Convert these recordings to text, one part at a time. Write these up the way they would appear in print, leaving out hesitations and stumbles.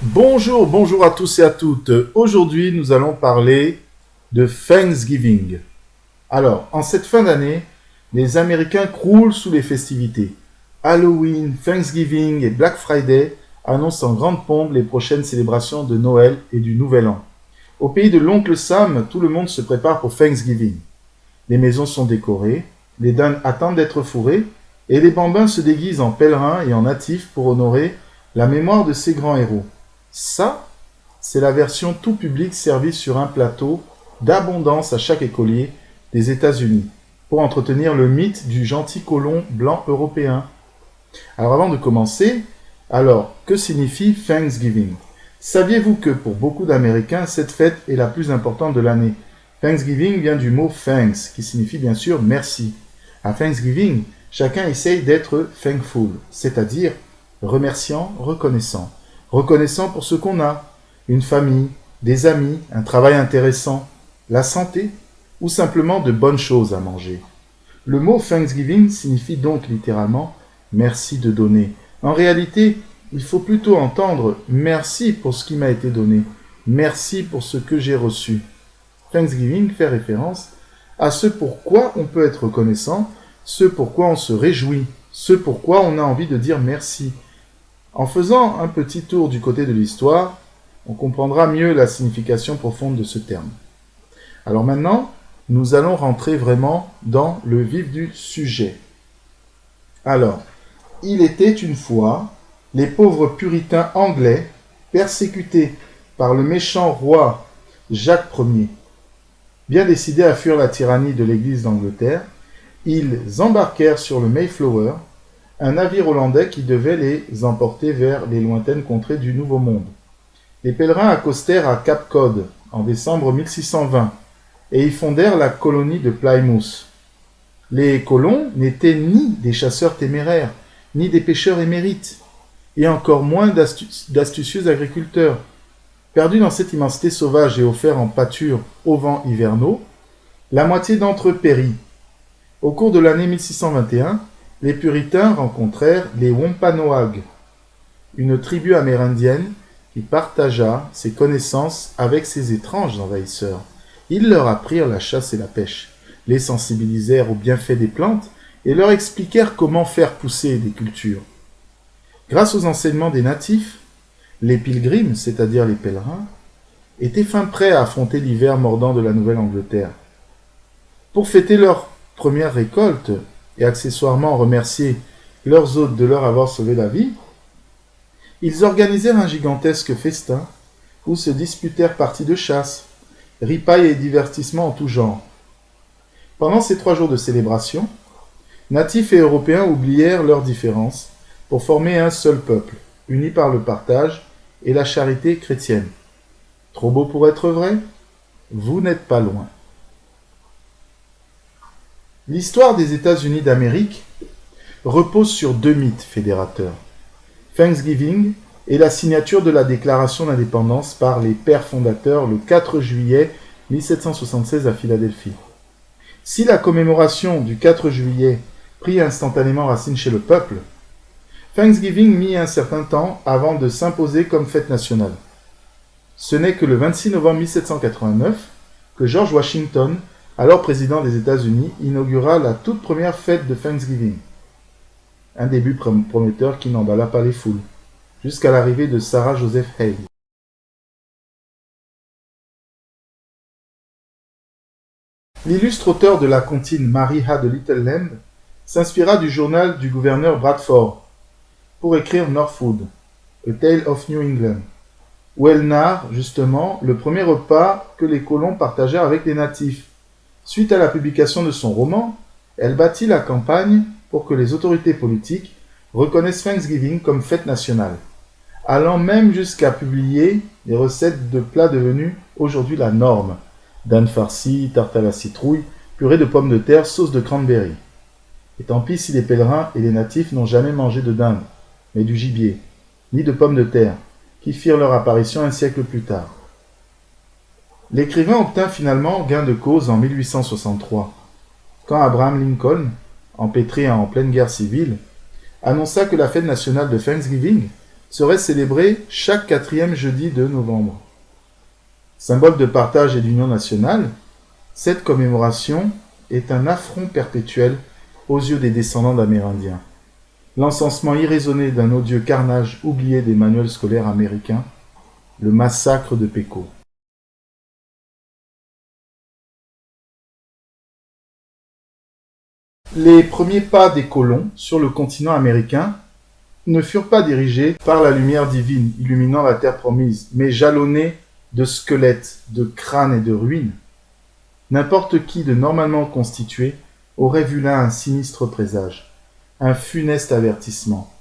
Bonjour, bonjour à tous et à toutes. Aujourd'hui, nous allons parler de Thanksgiving. Alors, en cette fin d'année, les Américains croulent sous les festivités. Halloween, Thanksgiving et Black Friday annoncent en grande pompe les prochaines célébrations de Noël et du Nouvel An. Au pays de l'oncle Sam, tout le monde se prépare pour Thanksgiving. Les maisons sont décorées, les dindes attendent d'être fourrées, et les bambins se déguisent en pèlerins et en natifs pour honorer la mémoire de ces grands héros. Ça, c'est la version tout public servie sur un plateau d'abondance à chaque écolier des États-Unis pour entretenir le mythe du gentil colon blanc européen. Alors avant de commencer, que signifie Thanksgiving? Saviez-vous que pour beaucoup d'Américains, cette fête est la plus importante de l'année? Thanksgiving vient du mot thanks, qui signifie bien sûr merci. À Thanksgiving, chacun essaye d'être thankful, c'est-à-dire remerciant, reconnaissant. Reconnaissant pour ce qu'on a, une famille, des amis, un travail intéressant, la santé, ou simplement de bonnes choses à manger. Le mot Thanksgiving signifie donc littéralement « merci de donner ». En réalité, il faut plutôt entendre « merci pour ce qui m'a été donné »,« merci pour ce que j'ai reçu ». Thanksgiving fait référence à ce pourquoi on peut être reconnaissant, ce pourquoi on se réjouit, ce pourquoi on a envie de dire merci. En faisant un petit tour du côté de l'histoire, on comprendra mieux la signification profonde de ce terme. Alors maintenant, nous allons rentrer vraiment dans le vif du sujet. Alors, il était une fois les pauvres puritains anglais persécutés par le méchant roi Jacques Ier. Bien décidés à fuir la tyrannie de l'Église d'Angleterre, ils embarquèrent sur le Mayflower, un navire hollandais qui devait les emporter vers les lointaines contrées du Nouveau Monde. Les pèlerins accostèrent à Cap Cod en décembre 1620 et y fondèrent la colonie de Plymouth. Les colons n'étaient ni des chasseurs téméraires, ni des pêcheurs émérites, et encore moins d'astucieux agriculteurs. Perdus dans cette immensité sauvage et offerts en pâture aux vents hivernaux, la moitié d'entre eux périt. Au cours de l'année 1621, les puritains rencontrèrent les Wampanoag, une tribu amérindienne qui partagea ses connaissances avec ces étranges envahisseurs. Ils leur apprirent la chasse et la pêche, les sensibilisèrent aux bienfaits des plantes et leur expliquèrent comment faire pousser des cultures. Grâce aux enseignements des natifs, les pilgrims, c'est-à-dire les pèlerins, étaient fin prêts à affronter l'hiver mordant de la Nouvelle-Angleterre. Pour fêter leur première récolte, et accessoirement remercier leurs hôtes de leur avoir sauvé la vie, ils organisèrent un gigantesque festin où se disputèrent parties de chasse, ripailles et divertissements en tout genre. Pendant ces 3 jours de célébration, natifs et européens oublièrent leurs différences pour former un seul peuple, uni par le partage et la charité chrétienne. Trop beau pour être vrai? Vous n'êtes pas loin. L'histoire des États-Unis d'Amérique repose sur 2 mythes fédérateurs. Thanksgiving et la signature de la Déclaration d'indépendance par les pères fondateurs le 4 juillet 1776 à Philadelphie. Si la commémoration du 4 juillet prit instantanément racine chez le peuple, Thanksgiving mit un certain temps avant de s'imposer comme fête nationale. Ce n'est que le 26 novembre 1789 que George Washington, alors président des États-Unis, inaugura la toute première fête de Thanksgiving. Un début prometteur qui n'emballa pas les foules, jusqu'à l'arrivée de Sarah Joseph Hale. L'illustre auteur de la comptine Mary Had a Little Lamb s'inspira du journal du gouverneur Bradford pour écrire Northwood, A Tale of New England, où elle narre justement le premier repas que les colons partagèrent avec les natifs. Suite à la publication de son roman, elle bâtit la campagne pour que les autorités politiques reconnaissent Thanksgiving comme fête nationale, allant même jusqu'à publier des recettes de plats devenus aujourd'hui la norme: dinde farcie, tarte à la citrouille, purée de pommes de terre, sauce de cranberry. Et tant pis si les pèlerins et les natifs n'ont jamais mangé de dinde, mais du gibier, ni de pommes de terre, qui firent leur apparition un siècle plus tard. L'écrivain obtint finalement gain de cause en 1863, quand Abraham Lincoln, empêtré en pleine guerre civile, annonça que la fête nationale de Thanksgiving serait célébré chaque 4e jeudi de novembre. Symbole de partage et d'union nationale, cette commémoration est un affront perpétuel aux yeux des descendants d'Amérindiens. L'encensement irraisonné d'un odieux carnage oublié des manuels scolaires américains, le massacre de Péco. Les premiers pas des colons sur le continent américain ne furent pas dirigés par la lumière divine illuminant la terre promise, mais jalonnés de squelettes, de crânes et de ruines. N'importe qui de normalement constitué aurait vu là un sinistre présage, un funeste avertissement.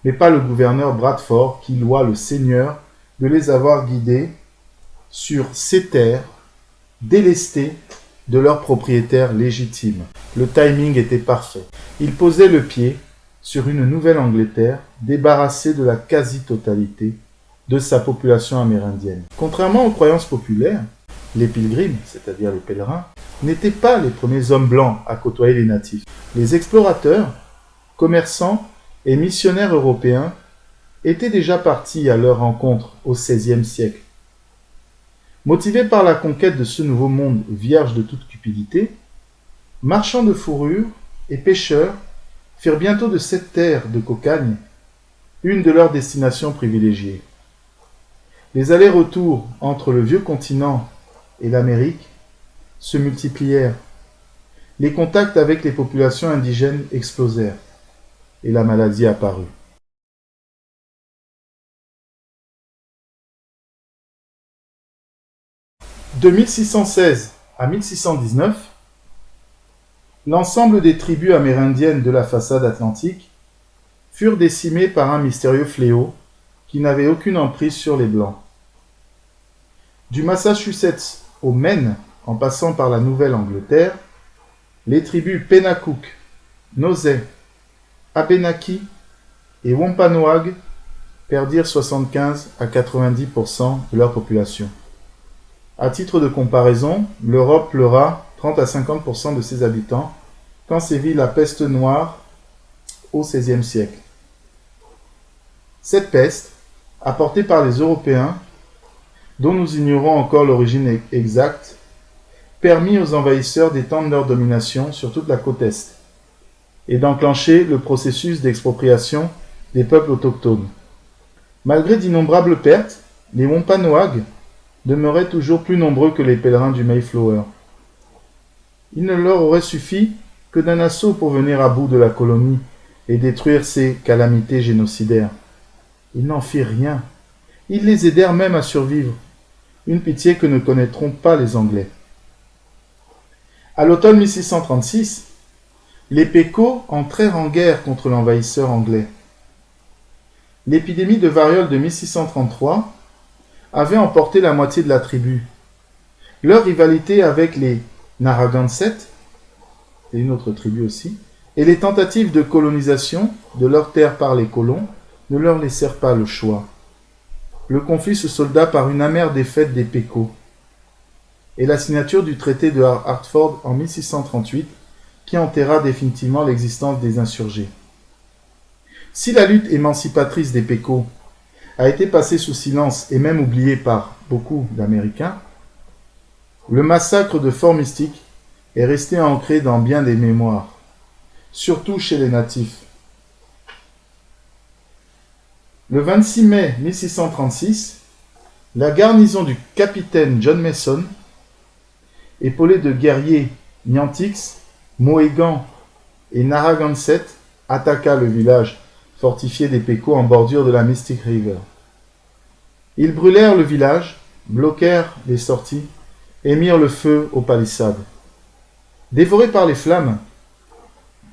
Mais pas le gouverneur Bradford qui loua le Seigneur de les avoir guidés sur ces terres délestées de leurs propriétaires légitimes. Le timing était parfait. Il posait le pied sur une Nouvelle-Angleterre débarrassée de la quasi-totalité de sa population amérindienne. Contrairement aux croyances populaires, les pilgrims, c'est-à-dire les pèlerins, n'étaient pas les premiers hommes blancs à côtoyer les natifs. Les explorateurs, commerçants et missionnaires européens étaient déjà partis à leur rencontre au XVIe siècle. Motivés par la conquête de ce nouveau monde vierge de toute cupidité, marchands de fourrure et pêcheurs firent bientôt de cette terre de cocagne une de leurs destinations privilégiées. Les allers-retours entre le vieux continent et l'Amérique se multiplièrent. Les contacts avec les populations indigènes explosèrent et la maladie apparut. De 1616 à 1619, l'ensemble des tribus amérindiennes de la façade atlantique furent décimées par un mystérieux fléau qui n'avait aucune emprise sur les Blancs. Du Massachusetts au Maine, en passant par la Nouvelle-Angleterre, les tribus Pennacook, Nozay, Abénaquis et Wampanoag perdirent 75 à 90% de leur population. À titre de comparaison, l'Europe pleura 30 à 50% de ses habitants quand sévit la peste noire au XVIe siècle. Cette peste, apportée par les Européens, dont nous ignorons encore l'origine exacte, permit aux envahisseurs d'étendre leur domination sur toute la côte Est et d'enclencher le processus d'expropriation des peuples autochtones. Malgré d'innombrables pertes, les Wampanoag demeuraient toujours plus nombreux que les pèlerins du Mayflower. Il ne leur aurait suffi que d'un assaut pour venir à bout de la colonie et détruire ces calamités génocidaires. Ils n'en firent rien. Ils les aidèrent même à survivre, une pitié que ne connaîtront pas les Anglais. À l'automne 1636, les Pécos entrèrent en guerre contre l'envahisseur anglais. L'épidémie de variole de 1633 avait emporté la moitié de la tribu. Leur rivalité avec les Narragansett, et une autre tribu aussi, et les tentatives de colonisation de leurs terres par les colons ne leur laissèrent pas le choix. Le conflit se solda par une amère défaite des Pécos et la signature du traité de Hartford en 1638 qui enterra définitivement l'existence des insurgés. Si la lutte émancipatrice des Pécos a été passée sous silence et même oubliée par beaucoup d'Américains, le massacre de Fort Mystic est resté ancré dans bien des mémoires, surtout chez les natifs. Le 26 mai 1636, la garnison du capitaine John Mason, épaulée de guerriers Niantics, Mohegans et Narragansett, attaqua le village fortifié des Pécos en bordure de la Mystic River. Ils brûlèrent le village, bloquèrent les sorties et mirent le feu aux palissades. Dévorés par les flammes,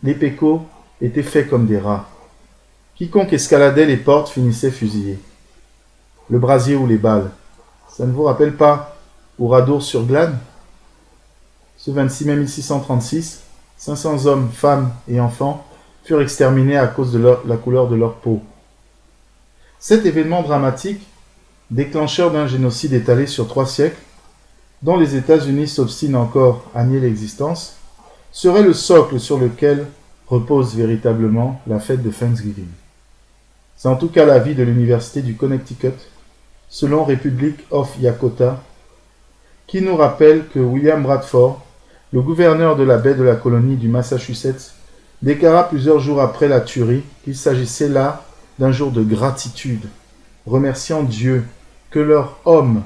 les Pécos étaient faits comme des rats. Quiconque escaladait les portes finissait fusillé. Le brasier ou les balles, ça ne vous rappelle pas Oradour-sur-Glane? Ce 26 mai 1636, 500 hommes, femmes et enfants furent exterminés à cause de la couleur de leur peau. Cet événement dramatique, déclencheur d'un génocide étalé sur 3 siècles, dont les États-Unis s'obstinent encore à nier l'existence, serait le socle sur lequel repose véritablement la fête de Thanksgiving. C'est en tout cas l'avis de l'Université du Connecticut, selon Republic of Yakota, qui nous rappelle que William Bradford, le gouverneur de la baie de la colonie du Massachusetts, déclara plusieurs jours après la tuerie qu'il s'agissait là d'un jour de gratitude, remerciant Dieu que leur homme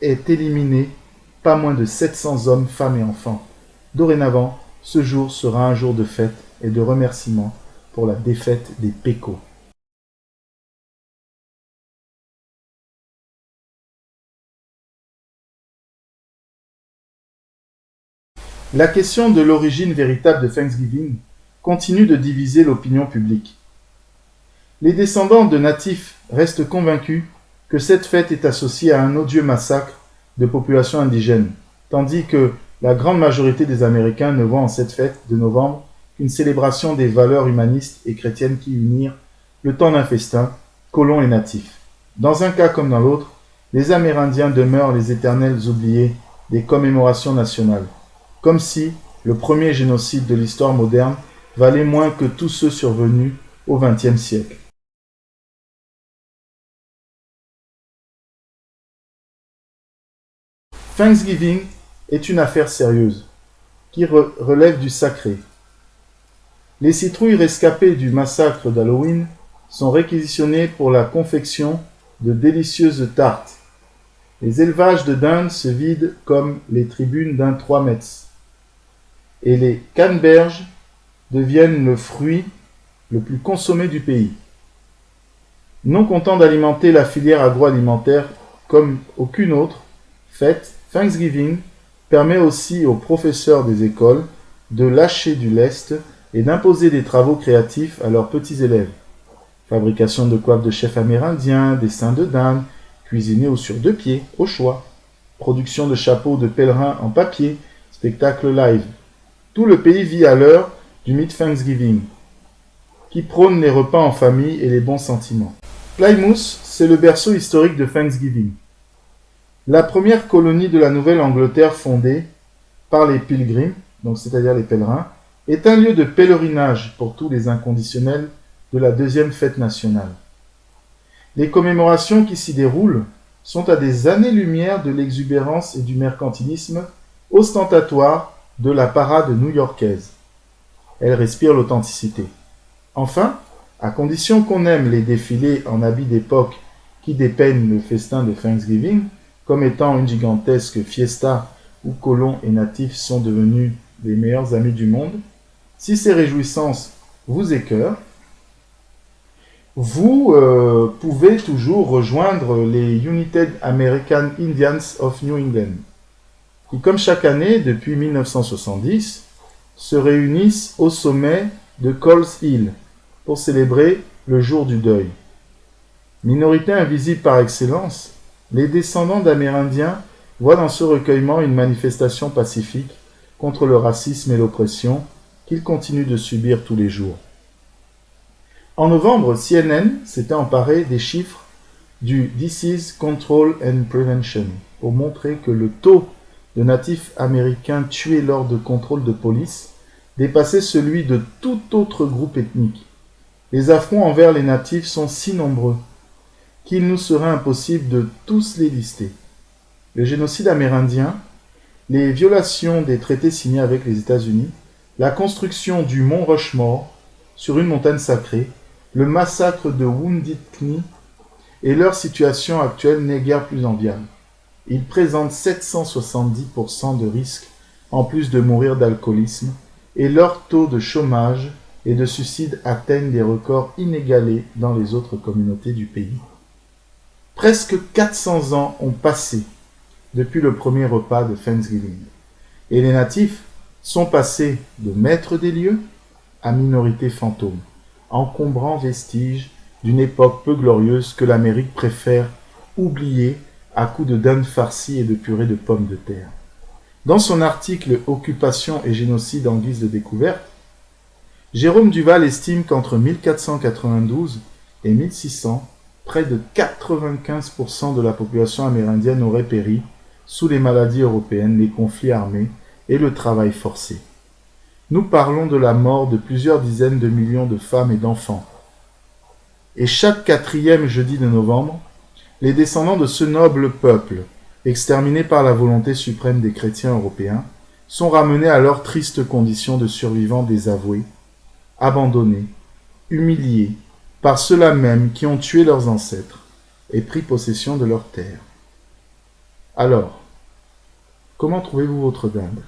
ait éliminé pas moins de 700 hommes, femmes et enfants. Dorénavant, ce jour sera un jour de fête et de remerciement pour la défaite des Pécos. La question de l'origine véritable de Thanksgiving continue de diviser l'opinion publique. Les descendants de natifs restent convaincus que cette fête est associée à un odieux massacre de populations indigènes, tandis que la grande majorité des Américains ne voient en cette fête de novembre qu'une célébration des valeurs humanistes et chrétiennes qui unirent le temps d'un festin, colons et natifs. Dans un cas comme dans l'autre, les Amérindiens demeurent les éternels oubliés des commémorations nationales, comme si le premier génocide de l'histoire moderne valait moins que tous ceux survenus au XXe siècle. Thanksgiving est une affaire sérieuse, qui relève du sacré. Les citrouilles rescapées du massacre d'Halloween sont réquisitionnées pour la confection de délicieuses tartes. Les élevages de dindes se vident comme les tribunes d'un 3 mètres. Et les canneberges deviennent le fruit le plus consommé du pays. Non content d'alimenter la filière agroalimentaire comme aucune autre fête, Thanksgiving permet aussi aux professeurs des écoles de lâcher du lest et d'imposer des travaux créatifs à leurs petits élèves. Fabrication de coiffes de chefs amérindiens, dessins de dinde, cuisinés ou sur 2 pieds, au choix. Production de chapeaux de pèlerins en papier, spectacle live. Tout le pays vit à l'heure du mythe Thanksgiving, qui prône les repas en famille et les bons sentiments. Plymouth, c'est le berceau historique de Thanksgiving. La première colonie de la Nouvelle-Angleterre fondée par les Pilgrims, donc c'est-à-dire les pèlerins, est un lieu de pèlerinage pour tous les inconditionnels de la deuxième fête nationale. Les commémorations qui s'y déroulent sont à des années-lumière de l'exubérance et du mercantilisme ostentatoire de la parade new-yorkaise. Elles respirent l'authenticité. Enfin, à condition qu'on aime les défilés en habits d'époque qui dépeignent le festin de Thanksgiving, comme étant une gigantesque fiesta où colons et natifs sont devenus les meilleurs amis du monde, si ces réjouissances vous écœurent, vous pouvez toujours rejoindre les United American Indians of New England, qui, comme chaque année depuis 1970, se réunissent au sommet de Coles Hill pour célébrer le jour du deuil. Minorité invisible par excellence, les descendants d'Amérindiens voient dans ce recueillement une manifestation pacifique contre le racisme et l'oppression qu'ils continuent de subir tous les jours. En novembre, CNN s'était emparé des chiffres du Disease Control and Prevention pour montrer que le taux de natifs américains tués lors de contrôles de police dépassait celui de tout autre groupe ethnique. Les affronts envers les natifs sont si nombreux qu'il nous serait impossible de tous les lister. Le génocide amérindien, les violations des traités signés avec les États-Unis, la construction du mont Rushmore sur une montagne sacrée, le massacre de Wounded Knee et leur situation actuelle n'est guère plus enviable. Ils présentent 770% de risque en plus de mourir d'alcoolisme et leur taux de chômage et de suicide atteignent des records inégalés dans les autres communautés du pays. Presque 400 ans ont passé depuis le premier repas de Thanksgiving, et les natifs sont passés de maîtres des lieux à minorité fantôme, encombrant vestige d'une époque peu glorieuse que l'Amérique préfère oublier à coups de dinde farcie et de purée de pommes de terre. Dans son article « Occupation et génocide en guise de découverte », Jérôme Duval estime qu'entre 1492 et 1600, près de 95% de la population amérindienne aurait péri sous les maladies européennes, les conflits armés et le travail forcé. Nous parlons de la mort de plusieurs dizaines de millions de femmes et d'enfants. Et chaque quatrième jeudi de novembre, les descendants de ce noble peuple, exterminés par la volonté suprême des chrétiens européens, sont ramenés à leur triste condition de survivants désavoués, abandonnés, humiliés par ceux-là même qui ont tué leurs ancêtres et pris possession de leurs terres. Alors, comment trouvez-vous votre dinde ?